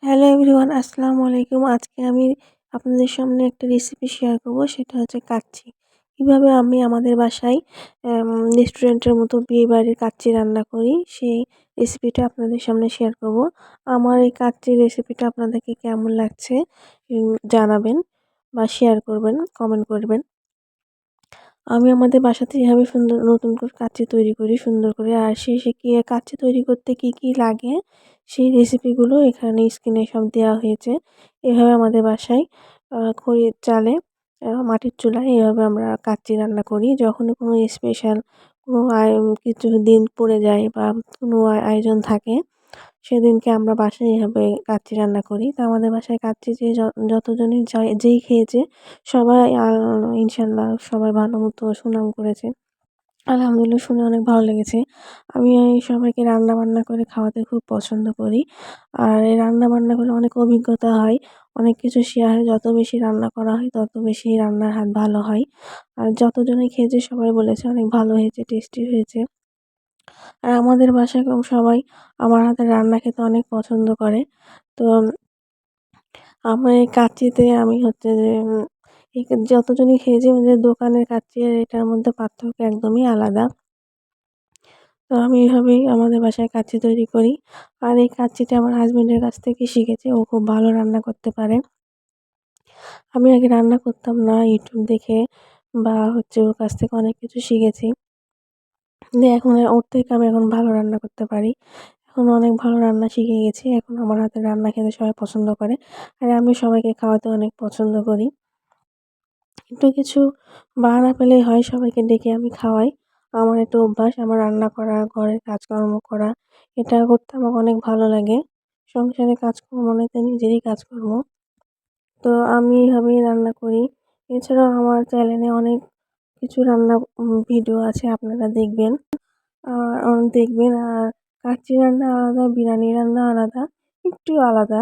Hello everyone, আসসালামু আলাইকুম। আজকে আমি আপনাদের সামনে একটা রেসিপি শেয়ার করব, সেটা হচ্ছে কাচ্চি। কিভাবে আমি আমাদের বাসায় রেস্টুরেন্টের মতো বিয়েবাড়ির কাচ্চি রান্না করি, সেই রেসিপিটা আপনাদের সামনে শেয়ার করব। আমার এই কাচ্চির রেসিপিটা আপনাদেরকে কেমন লাগছে জানাবেন বা শেয়ার করবেন, কমেন্ট করবেন। আমি আমাদের বাসাতে এভাবে সুন্দর নতুন করে কাচ্চি তৈরি করি সুন্দর করে। আর শেষে কি কাচ্চি তৈরি করতে কি লাগে সেই রেসিপিগুলো এখানে স্ক্রিনে সব দেওয়া হয়েছে। এভাবে আমাদের বাসায় খড়ির চালে মাটির চুলায় এভাবে আমরা কাচ্চি রান্না করি। যখনই কোনো স্পেশাল কোনো কিছু দিন পড়ে যায় বা কোনো আয়োজন থাকে, সেদিনকে আমরা বাসায় এভাবে কাচ্চি রান্না করি। তো আমাদের বাসায় কাচ্চি যে যতজনই যেই খেয়েছে সবাই ইনশাআল্লাহ সবাই ভালো মতো সুনাম করেছে। আলহামদুলিল্লাহ, শুনে অনেক ভালো লেগেছে। আমি সবাইকে রান্না-বান্না করে খাওয়াতে খুব পছন্দ করি। আর এই রান্না-বান্না করলে অনেক অভিজ্ঞতা হয়, অনেক কিছু শেয়ার হয়। যত বেশি রান্না করা হয় তত বেশি রান্নার হাত ভালো হয়। আর যতজনে খেয়েছে সবাই বলেছে অনেক ভালো হয়েছে, টেস্টি হয়েছে। আর আমাদের বাসায় সবাই আমার হাতের রান্না খেতে অনেক পছন্দ করে। তো আমার এই কাচ্চিতে আমি হচ্ছে যে এই যতজনই খেয়েছি আমাদের দোকানের কাচ্চি আর এটার মধ্যে পার্থক্য একদমই আলাদা। তো আমি এভাবেই আমাদের বাসায় কাচ্চি তৈরি করি। আর এই কাচ্চিটা আমার হাসব্যান্ডের কাছ থেকে শিখেছি। ও খুব ভালো রান্না করতে পারে। আমি আগে রান্না করতাম না, ইউটিউব দেখে বা হচ্ছে ওর কাছ থেকে অনেক কিছু শিখেছি। দিয়ে এখন ওর থেকে আমি এখন ভালো রান্না করতে পারি। এখন অনেক ভালো রান্না শিখে গেছি। এখন আমার হাতের রান্না খেতে সবাই পছন্দ করে। আর আমি সবাইকে খাওয়াতে অনেক পছন্দ করি। একটু কিছু বাহানা পেলেই হয়, সবাইকে ডেকে আমি খাওয়াই। আমার একটা অভ্যাস, আমার রান্না করা, ঘরের কাজকর্ম করা, এটা করতে আমার অনেক ভালো লাগে। সংসারে কাজকর্ম মানে তো নিজেরই কাজকর্ম। তো আমি এভাবেই রান্না করি। এছাড়াও আমার চ্যানেলে অনেক কিছু রান্না ভিডিও আছে, আপনারা দেখবেন। দেখবেন। আর কাচ্চি রান্না আলাদা, বিরিয়ানি রান্না আলাদা, একটু আলাদা।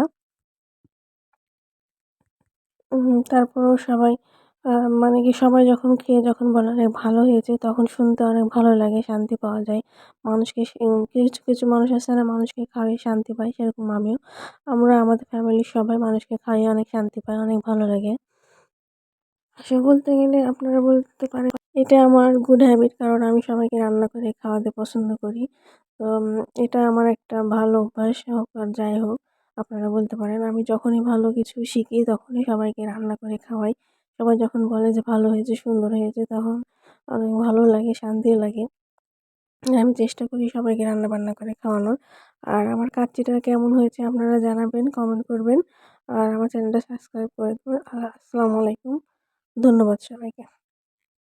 তারপরেও সবাই মানে কি সবাই যখন খেয়ে যখন বলে অনেক ভালো হয়েছে, তখন শুনতে অনেক ভালো লাগে, শান্তি পাওয়া যায়। মানুষকে কিছু মানুষ আছে না, মানুষকে খাওয়াই শান্তি পায়, সেরকম আমিও। আমরা আমাদের ফ্যামিলির সবাই মানুষকে খাইয়ে অনেক শান্তি পাই, অনেক ভালো লাগে। আসলে বলতে গেলে আপনারা বলতে পারেন এটা আমার গুড হ্যাবিট, কারণ আমি সবাইকে রান্না করে খাওয়াতে পছন্দ করি। তো এটা আমার একটা ভালো অভ্যাস হোক আর যাই হোক, আপনারা বলতে পারেন। আমি যখনই ভালো কিছু শিখি তখনই সবাইকে রান্না করে খাওয়াই। সবাই যখন বলে যে ভালো হয়েছে, সুন্দর হয়েছে, তখন অনেক ভালো লাগে, শান্তিও লাগে। আমি চেষ্টা করি সবাইকে রান্না-বান্না করে খাওয়ানোর। আর আমার কাচ্চিটা কেমন হয়েছে আপনারা জানাবেন, কমেন্ট করবেন। আর আমার চ্যানেলটা সাবস্ক্রাইব করে দেবেন। আসসালামু আলাইকুম। ধন্যবাদ সবাইকে।